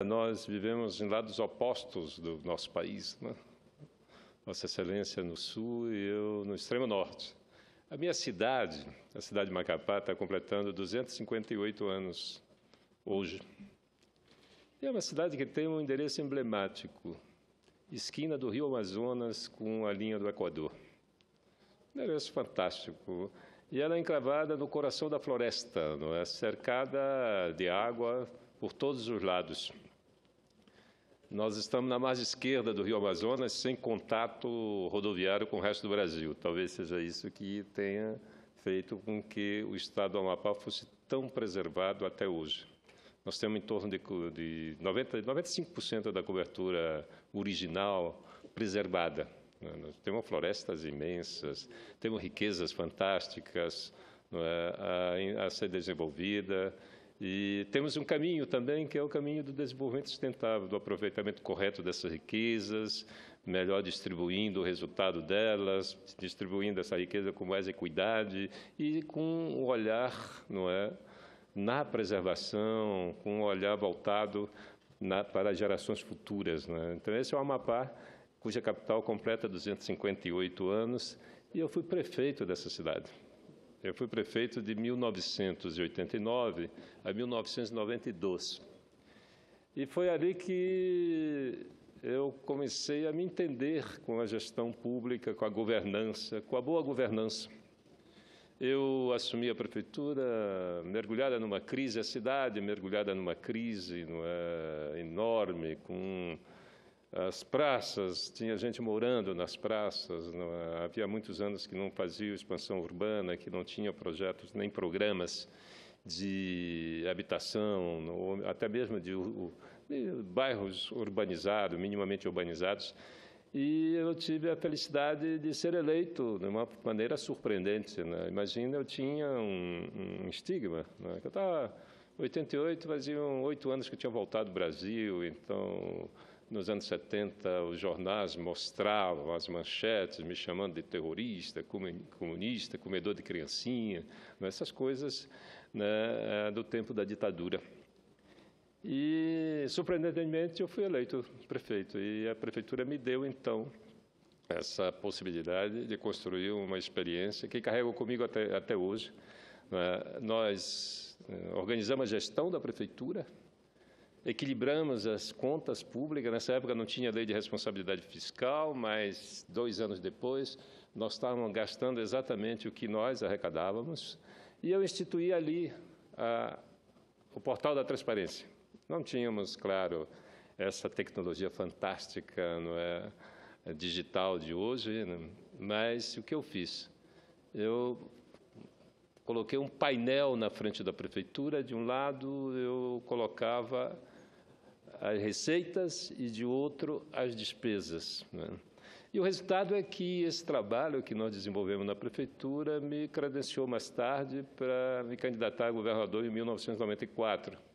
Nós vivemos em lados opostos do nosso país, né? Vossa Excelência no sul e eu no extremo norte. A minha cidade, a cidade de Macapá, está completando 258 anos hoje. E é uma cidade que tem um endereço emblemático, esquina do Rio Amazonas com a linha do Equador. Um endereço fantástico. E ela é encravada no coração da floresta, não é? Cercada de água por todos os lados. Nós estamos na margem esquerda do Rio Amazonas, sem contato rodoviário com o resto do Brasil. Talvez seja isso que tenha feito com que o estado do Amapá fosse tão preservado até hoje. Nós temos em torno de 95% da cobertura original preservada. Nós temos florestas imensas, temos riquezas fantásticas, não é, a ser desenvolvida. E temos um caminho também, que é o caminho do desenvolvimento sustentável, do aproveitamento correto dessas riquezas, melhor distribuindo o resultado delas, distribuindo essa riqueza com mais equidade e com um olhar, não é, na preservação, com um olhar voltado para as gerações futuras, né? Então, esse é o Amapá, cuja capital completa 258 anos, e eu fui prefeito dessa cidade. Eu fui prefeito de 1989 a 1992. E foi ali que eu comecei a me entender com a gestão pública, com a governança, com a boa governança. Eu assumi a prefeitura mergulhada numa crise, a cidade mergulhada numa crise enorme, com as praças, tinha gente morando nas praças, havia muitos anos que não fazia expansão urbana, que não tinha projetos nem programas de habitação, até mesmo de bairros urbanizados, minimamente urbanizados. E eu tive a felicidade de ser eleito de uma maneira surpreendente, né? Imagina, eu tinha um estigma, né? Eu estava em 88, faziam 8 anos que eu tinha voltado ao Brasil, então nos anos 70, os jornais mostravam as manchetes me chamando de terrorista, comunista, comedor de criancinha, essas coisas, né, do tempo da ditadura. E, surpreendentemente, eu fui eleito prefeito e a prefeitura me deu, então, essa possibilidade de construir uma experiência que carrego comigo até hoje. Nós organizamos a gestão da prefeitura, equilibramos as contas públicas. Nessa época não tinha lei de responsabilidade fiscal, mas 2 anos depois nós estávamos gastando exatamente o que nós arrecadávamos. E eu instituí ali o portal da transparência. Não tínhamos, claro, essa tecnologia fantástica, não é, digital de hoje, né? Mas o que eu fiz? Eu coloquei um painel na frente da prefeitura. De um lado eu colocava as receitas e de outro as despesas, né? E o resultado é que esse trabalho que nós desenvolvemos na prefeitura me credenciou mais tarde para me candidatar a governador em 1994.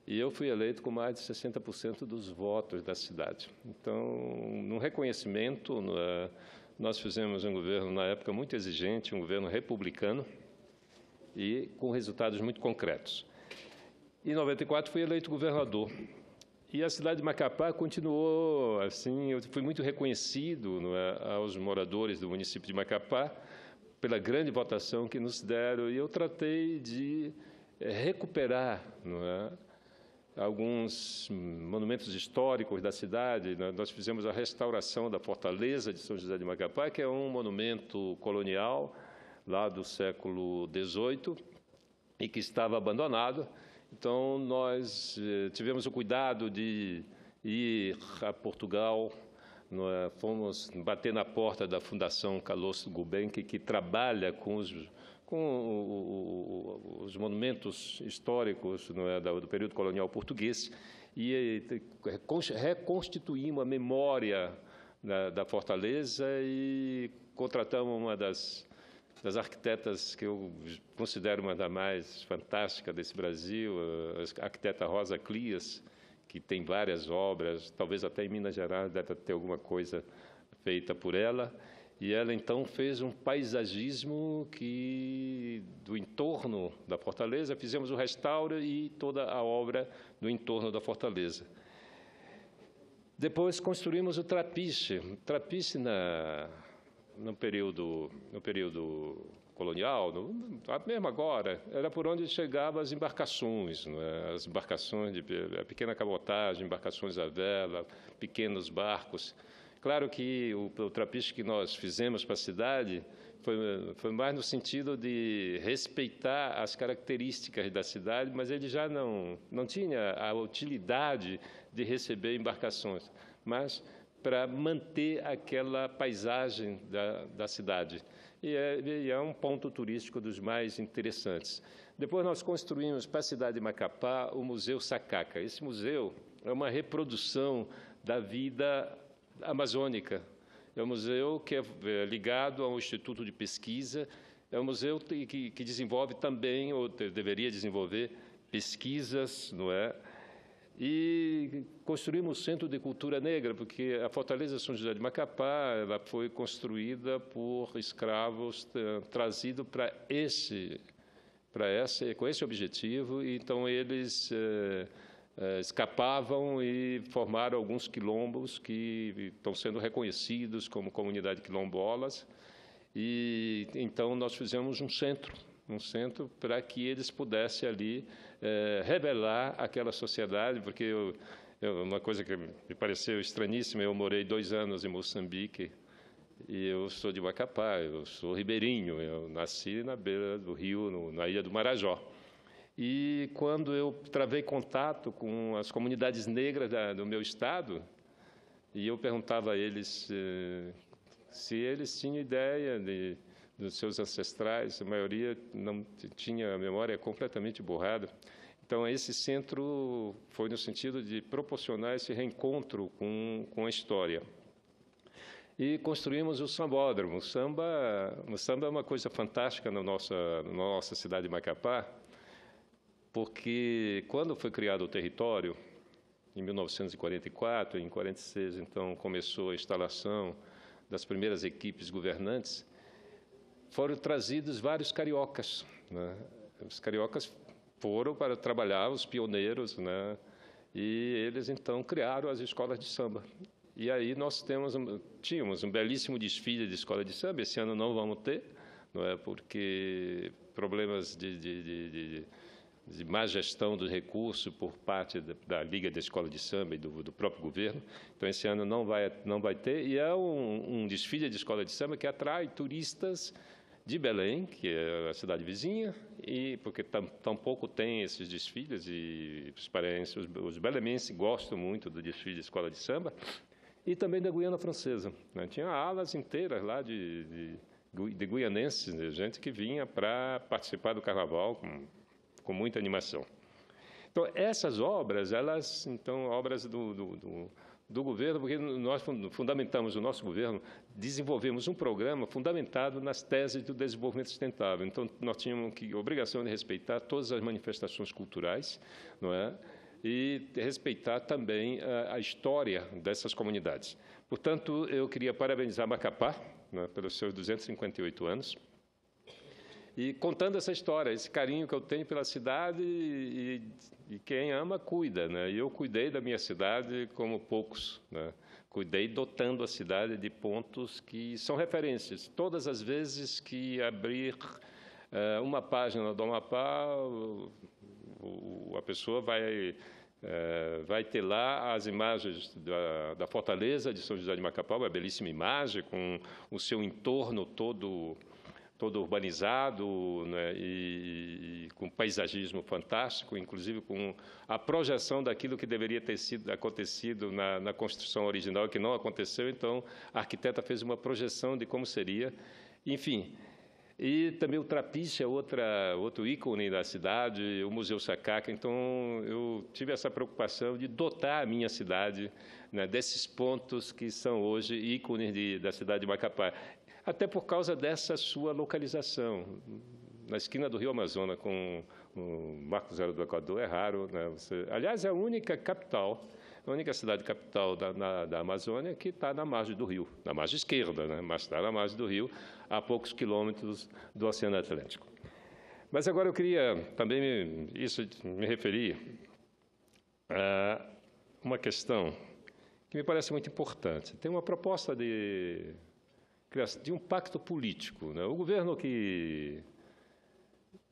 E eu fui eleito com mais de 60% dos votos da cidade. Então, no reconhecimento, nós fizemos um governo, na época, muito exigente, um governo republicano, e com resultados muito concretos. Em 94 fui eleito governador. E a cidade de Macapá continuou assim, eu fui muito reconhecido, não é, aos moradores do município de Macapá pela grande votação que nos deram, e eu tratei de recuperar, não é, alguns monumentos históricos da cidade. Nós fizemos a restauração da Fortaleza de São José de Macapá, que é um monumento colonial lá do século XVIII e que estava abandonado. Então, nós tivemos o cuidado de ir a Portugal, fomos bater na porta da Fundação Carlos Gulbenkian, que trabalha com os monumentos históricos, do período colonial português, e reconstituímos a memória da Fortaleza e contratamos uma das arquitetas que eu considero uma das mais fantásticas desse Brasil, a arquiteta Rosa Clias, que tem várias obras, talvez até em Minas Gerais deve ter alguma coisa feita por ela. E ela, então, fez um paisagismo do entorno da fortaleza, fizemos o restauro e toda a obra no entorno da fortaleza. Depois construímos o trapiche. O trapiche no período colonial, mesmo agora, era por onde chegavam as embarcações, não é? As embarcações de pequena cabotagem, embarcações à vela, pequenos barcos. Claro que o trapiche que nós fizemos para a cidade foi mais no sentido de respeitar as características da cidade, mas ele já não tinha a utilidade de receber embarcações, mas para manter aquela paisagem da cidade. E é um ponto turístico dos mais interessantes. Depois nós construímos para a cidade de Macapá o Museu Sacaca. Esse museu é uma reprodução da vida amazônica. É um museu que é ligado ao Instituto de Pesquisa, é um museu que desenvolve também, ou deveria desenvolver, pesquisas, não é? E construímos o Centro de Cultura Negra, porque a Fortaleza São José de Macapá ela foi construída por escravos trazidos com esse objetivo, e então eles escapavam e formaram alguns quilombos que estão sendo reconhecidos como comunidade quilombolas, e então nós fizemos um centro para que eles pudessem ali revelar aquela sociedade, porque uma coisa que me pareceu estranhíssima, eu morei 2 anos em Moçambique, e eu sou de Macapá, eu sou ribeirinho, eu nasci na beira do rio, na ilha do Marajó. E quando eu travei contato com as comunidades negras do meu estado, e eu perguntava a eles se eles tinham ideia dos seus ancestrais, a maioria não tinha a memória completamente borrada. Então, esse centro foi no sentido de proporcionar esse reencontro com a história. E construímos o sambódromo. O samba é uma coisa fantástica na nossa cidade de Macapá, porque quando foi criado o território, em 1944, em 1946, então, começou a instalação das primeiras equipes governantes, foram trazidos vários cariocas, né? Os cariocas foram para trabalhar, os pioneiros, né? E eles, então, criaram as escolas de samba. E aí nós tínhamos um belíssimo desfile de escola de samba, esse ano não vamos ter, não é? Porque problemas de má gestão dos recursos por parte da Liga da Escola de Samba e do próprio governo. Então, esse ano não vai ter. E é um desfile de escola de samba que atrai turistas de Belém, que é a cidade vizinha, e porque tampouco tem esses desfiles, e os belemenses gostam muito do desfile de escola de samba, e também da Guiana Francesa, né? Tinha alas inteiras lá de guianenses, né? Gente que vinha para participar do carnaval com muita animação. Então, essas obras, obras do governo, porque nós fundamentamos o nosso governo, desenvolvemos um programa fundamentado nas teses do desenvolvimento sustentável. Então, nós tínhamos a obrigação de respeitar todas as manifestações culturais, não é? E respeitar também a história dessas comunidades. Portanto, eu queria parabenizar Macapá, né, pelos seus 258 anos, e contando essa história, esse carinho que eu tenho pela cidade, e quem ama, cuida, né? E eu cuidei da minha cidade como poucos, né? Cuidei dotando a cidade de pontos que são referências. Todas as vezes que abrir uma página do Amapá, a pessoa vai ter lá as imagens da Fortaleza de São José de Macapá, uma belíssima imagem, com o seu entorno todo urbanizado, né, e com paisagismo fantástico, inclusive com a projeção daquilo que deveria ter acontecido na construção original, que não aconteceu. Então, a arquiteta fez uma projeção de como seria. Enfim, e também o trapiche é outro ícone da cidade, o Museu Sacaca. Então, eu tive essa preocupação de dotar a minha cidade, né, desses pontos que são hoje ícones da cidade de Macapá. Até por causa dessa sua localização. Na esquina do Rio Amazonas, com o Marco Zero do Equador, é raro, né? Aliás, é a única cidade capital da Amazônia que está na margem do rio, na margem esquerda, né? Mas está na margem do rio, a poucos quilômetros do Oceano Atlântico. Mas agora eu queria também me referir uma questão que me parece muito importante. Tem uma proposta de um pacto político, né? O governo que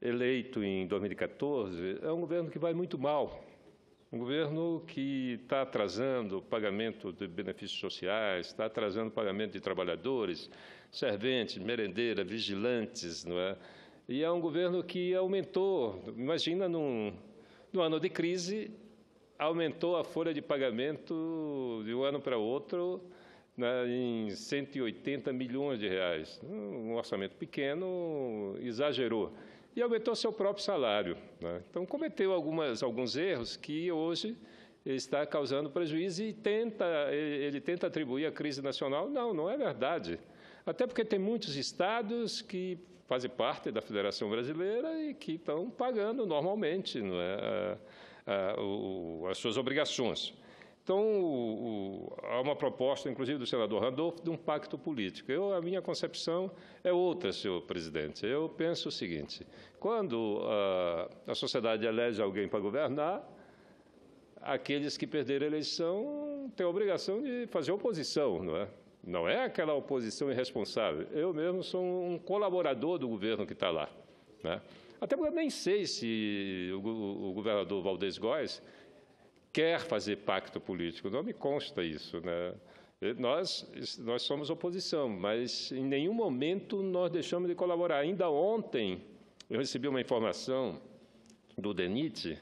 eleito em 2014 é um governo que vai muito mal, um governo que está atrasando o pagamento de benefícios sociais, está atrasando o pagamento de trabalhadores, serventes, merendeiras, vigilantes, não é? E é um governo que aumentou, imagina, no ano de crise, aumentou a folha de pagamento de um ano para outro, né, em 180 milhões de reais. Um orçamento pequeno, exagerou. E aumentou seu próprio salário, né? Então, cometeu alguns erros que hoje está causando prejuízo e ele tenta atribuir à crise nacional. Não é verdade. Até porque tem muitos estados que fazem parte da Federação Brasileira e que estão pagando normalmente, não é, as suas obrigações. Então, há uma proposta, inclusive, do senador Randolph, de um pacto político. A minha concepção é outra, senhor presidente. Eu penso o seguinte: quando a sociedade elege alguém para governar, aqueles que perderam a eleição têm a obrigação de fazer oposição, não é? Não é aquela oposição irresponsável. Eu mesmo sou um colaborador do governo que está lá, né? Até porque eu nem sei se o governador Valdez Góes quer fazer pacto político, não me consta isso, né? Nós somos oposição, mas em nenhum momento nós deixamos de colaborar. Ainda ontem eu recebi uma informação do DENIT.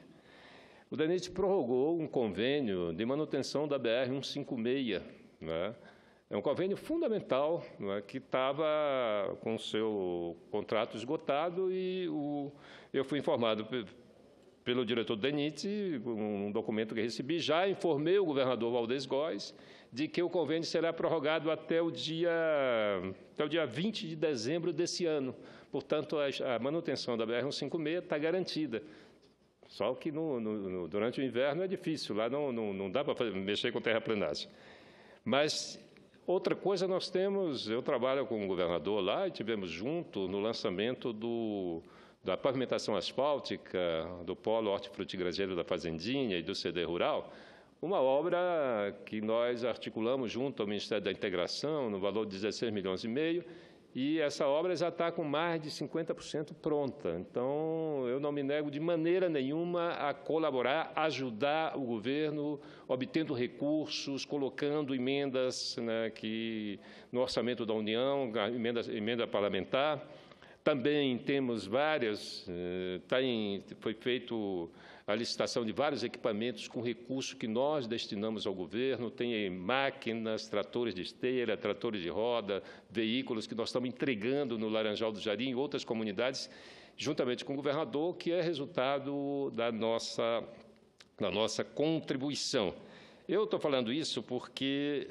O DENIT prorrogou um convênio de manutenção da BR-156, né? É um convênio fundamental, né, que estava com o seu contrato esgotado e eu fui informado pelo diretor do DENIT, um documento que recebi, já informei o governador Valdez Góes de que o convênio será prorrogado até o dia 20 de dezembro desse ano. Portanto, a manutenção da BR-156 está garantida. Só que durante o inverno é difícil, lá não dá para mexer com terraplenagem. Mas outra coisa nós temos, eu trabalho com o governador lá e tivemos junto no lançamento da pavimentação asfáltica, do Polo Hortifrutigrangeiro da Fazendinha e do CD Rural, uma obra que nós articulamos junto ao Ministério da Integração, no valor de 16,5 milhões, e essa obra já está com mais de 50% pronta. Então, eu não me nego de maneira nenhuma a colaborar, ajudar o governo, obtendo recursos, colocando emendas, né, no orçamento da União, emenda parlamentar. Também temos várias, foi feita a licitação de vários equipamentos com recursos que nós destinamos ao governo, tem máquinas, tratores de esteira, tratores de roda, veículos que nós estamos entregando no Laranjal do Jari e outras comunidades, juntamente com o governador, que é resultado da nossa contribuição. Eu estou falando isso porque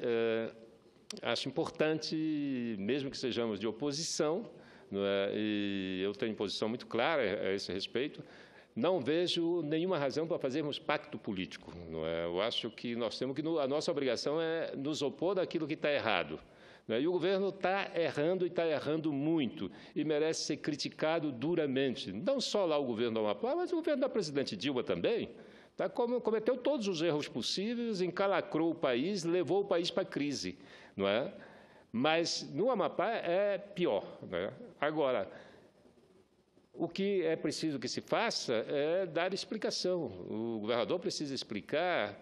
acho importante, mesmo que sejamos de oposição, não é? E eu tenho posição muito clara a esse respeito, não vejo nenhuma razão para fazermos pacto político, não é? Eu acho que nós temos que, a nossa obrigação é nos opor daquilo que está errado, não é? E o governo está errando, e está errando muito, e merece ser criticado duramente. Não só lá o governo do Amapá, mas o governo da presidente Dilma também, tá? Cometeu todos os erros possíveis, encalacrou o país, levou o país para a crise, não é? Mas no Amapá é pior, né? Agora, o que é preciso que se faça é dar explicação. O governador precisa explicar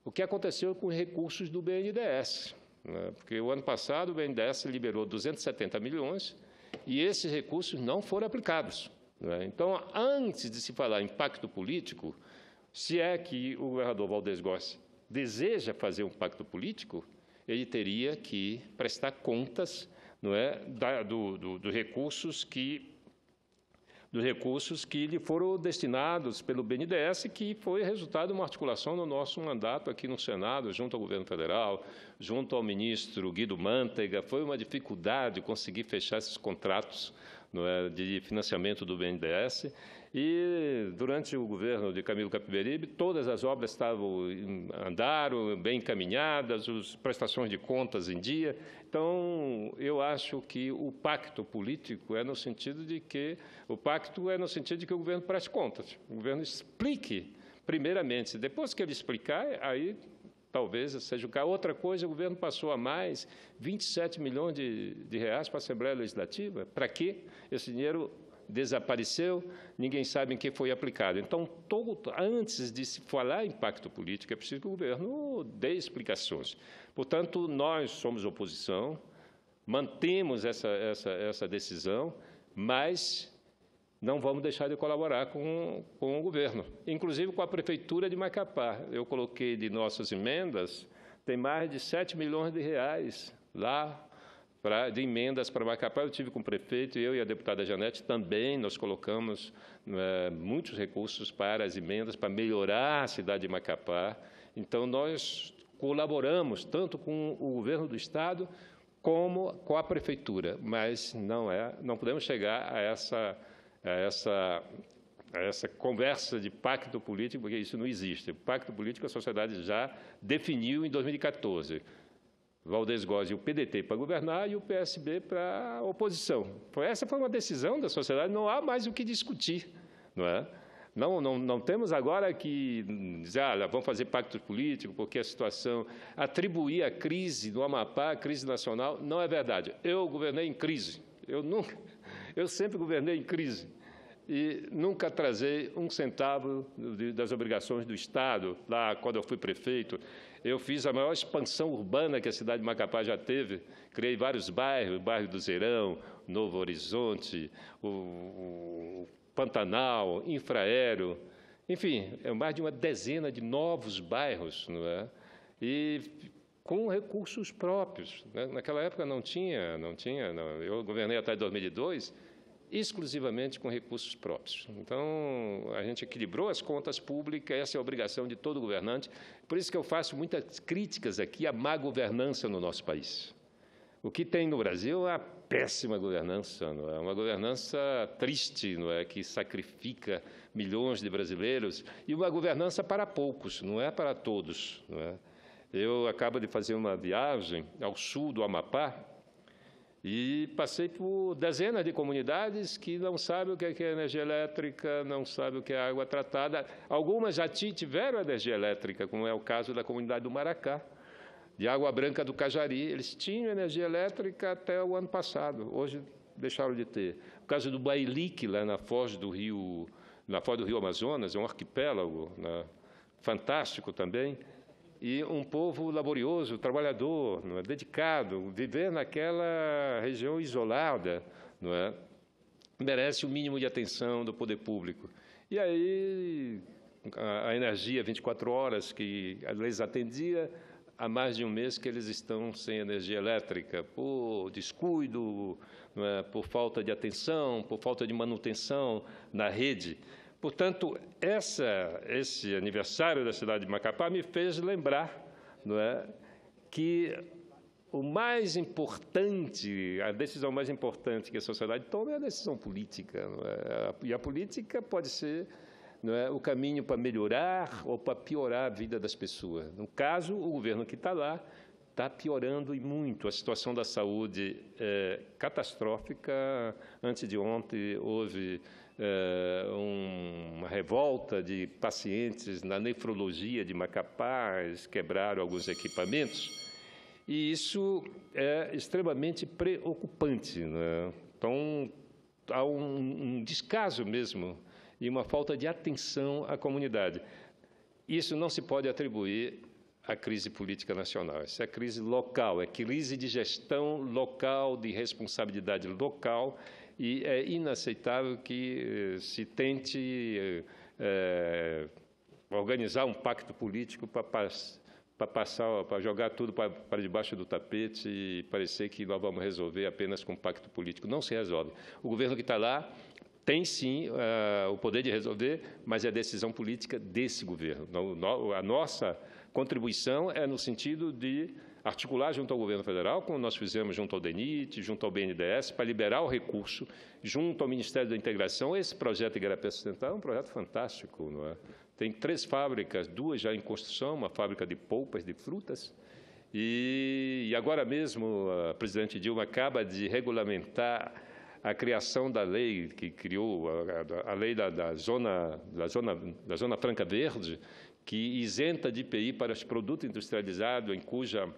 o que aconteceu com os recursos do BNDES, né? Porque o ano passado o BNDES liberou 270 milhões e esses recursos não foram aplicados, né? Então, antes de se falar em pacto político, se é que o governador Valdez Góes deseja fazer um pacto político, ele teria que prestar contas, não é, dos recursos que lhe foram destinados pelo BNDES, que foi resultado de uma articulação no nosso mandato aqui no Senado, junto ao governo federal, junto ao ministro Guido Mantega. Foi uma dificuldade conseguir fechar esses contratos, não é, de financiamento do BNDES. E, durante o governo de Camilo Capiberibe, todas as obras andaram bem encaminhadas, as prestações de contas em dia. Então, eu acho que o pacto político é no sentido de que o governo preste contas, o governo explique primeiramente. Depois que ele explicar, aí talvez seja o caso. Outra coisa, o governo passou a mais 27 milhões de reais para a Assembleia Legislativa. Para quê? Esse dinheiro desapareceu, ninguém sabe em que foi aplicado. Então, antes de se falar em pacto político, é preciso que o governo dê explicações. Portanto, nós somos oposição, mantemos essa decisão, mas não vamos deixar de colaborar com o governo, inclusive com a Prefeitura de Macapá. Eu coloquei de nossas emendas, tem mais de 7 milhões de reais lá de emendas para Macapá. Eu tive com o prefeito, eu e a deputada Janete também, nós colocamos muitos recursos para as emendas, para melhorar a cidade de Macapá. Então, nós colaboramos tanto com o governo do Estado como com a Prefeitura, mas não podemos chegar a essa conversa de pacto político, porque isso não existe. O pacto político a sociedade já definiu em 2014. Valdez Góes e o PDT para governar e o PSB para a oposição. Essa foi uma decisão da sociedade, não há mais o que discutir, não é? Não temos agora que dizer, vamos fazer pacto político, porque a situação, atribuir a crise do Amapá, a crise nacional, não é verdade. Eu governei em crise, eu sempre governei em crise e nunca atrasei um centavo das obrigações do Estado. Lá, quando eu fui prefeito, eu fiz a maior expansão urbana que a cidade de Macapá já teve, criei vários bairros, o bairro do Zerão, Novo Horizonte, o Pantanal, Infraero, enfim, mais de uma dezena de novos bairros, não é? E com recursos próprios, né? Naquela época não tinha. Eu governei até 2002, exclusivamente com recursos próprios. Então, a gente equilibrou as contas públicas, essa é a obrigação de todo governante. Por isso que eu faço muitas críticas aqui à má governança no nosso país. O que tem no Brasil é uma péssima governança, não é? Uma governança triste, não é? Que sacrifica milhões de brasileiros, e uma governança para poucos, não é para todos, não é? Eu acabo de fazer uma viagem ao sul do Amapá, e passei por dezenas de comunidades que não sabem o que é energia elétrica, não sabem o que é água tratada. Algumas já tiveram energia elétrica, como é o caso da comunidade do Maracá, de Água Branca do Cajari. Eles tinham energia elétrica até o ano passado, hoje deixaram de ter. O caso do Bailique, lá na foz do Rio Amazonas, é um arquipélago, né, fantástico também. E um povo laborioso, trabalhador, não é? Dedicado, viver naquela região isolada, não é? Merece o mínimo de atenção do poder público. E aí, a energia 24 horas que a lei atendia, há mais de um mês que eles estão sem energia elétrica, por descuido, não é? Por falta de atenção, por falta de manutenção na rede. Portanto, esse aniversário da cidade de Macapá me fez lembrar, não é, que o mais importante, a decisão mais importante que a sociedade toma é a decisão política, não é? E a política pode ser, não é, o caminho para melhorar ou para piorar a vida das pessoas. No caso, o governo que está lá está piorando e muito. A situação da saúde é catastrófica. Antes de ontem, houve uma revolta de pacientes na nefrologia de Macapá, eles quebraram alguns equipamentos, e isso é extremamente preocupante, né? Então, há um descaso mesmo e uma falta de atenção à comunidade. Isso não se pode atribuir à crise política nacional, isso é crise local, é crise de gestão local, de responsabilidade local. E é inaceitável que se tente organizar um pacto político para jogar tudo para debaixo do tapete e parecer que nós vamos resolver apenas com pacto político. Não se resolve. O governo que está lá tem, sim, o poder de resolver, mas é decisão política desse governo. A nossa contribuição é no sentido de articular junto ao governo federal, como nós fizemos junto ao DENIT, junto ao BNDES, para liberar o recurso, junto ao Ministério da Integração. Esse projeto Igarapé Sustentável é um projeto fantástico, não é? Tem 3 fábricas, 2 já em construção, uma fábrica de polpas de frutas, e agora mesmo a presidente Dilma acaba de regulamentar a criação da lei que criou a lei da Zona Franca Verde, que isenta de IPI para os produtos industrializados em cuja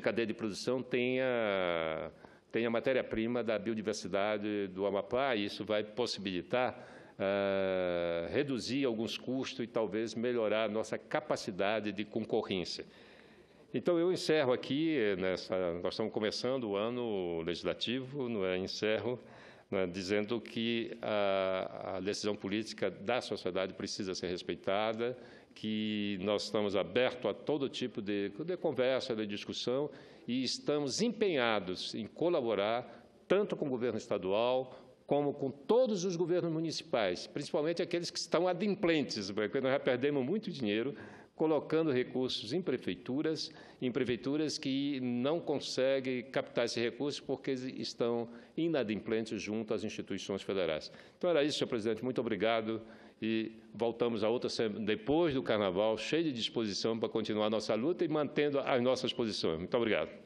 cadeia de produção tenha matéria-prima da biodiversidade do Amapá, e isso vai possibilitar reduzir alguns custos e talvez melhorar a nossa capacidade de concorrência. Então, eu encerro aqui, nós estamos começando o ano legislativo, encerro dizendo que a decisão política da sociedade precisa ser respeitada, que nós estamos abertos a todo tipo de conversa, de discussão, e estamos empenhados em colaborar tanto com o governo estadual como com todos os governos municipais, principalmente aqueles que estão adimplentes, porque nós já perdemos muito dinheiro colocando recursos em prefeituras que não conseguem captar esse recurso porque estão inadimplentes junto às instituições federais. Então, era isso, senhor presidente. Muito obrigado. E voltamos a outra semana, depois do Carnaval, cheio de disposição para continuar a nossa luta e mantendo as nossas posições. Muito obrigado.